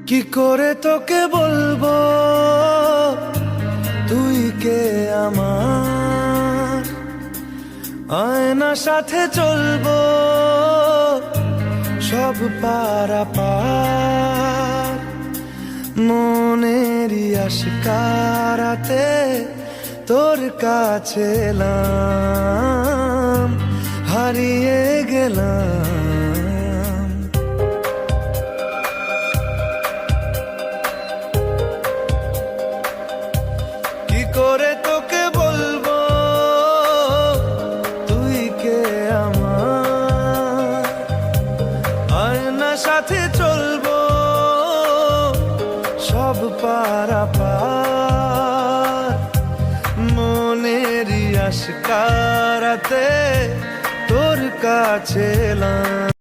কি করে তোকে বলবো তুই কে আমার, আয়না সাথে চলবো সব পারাপার, মনেরই আশকারাতে তোর কাছে এলাম, হারিয়ে গেলাম। কি করে তোকে বলবো তুই কে আমার, আয়না সাথে চলবো সব পারাপার, মনেরই আশকারাতে তোর কাছে এলাম।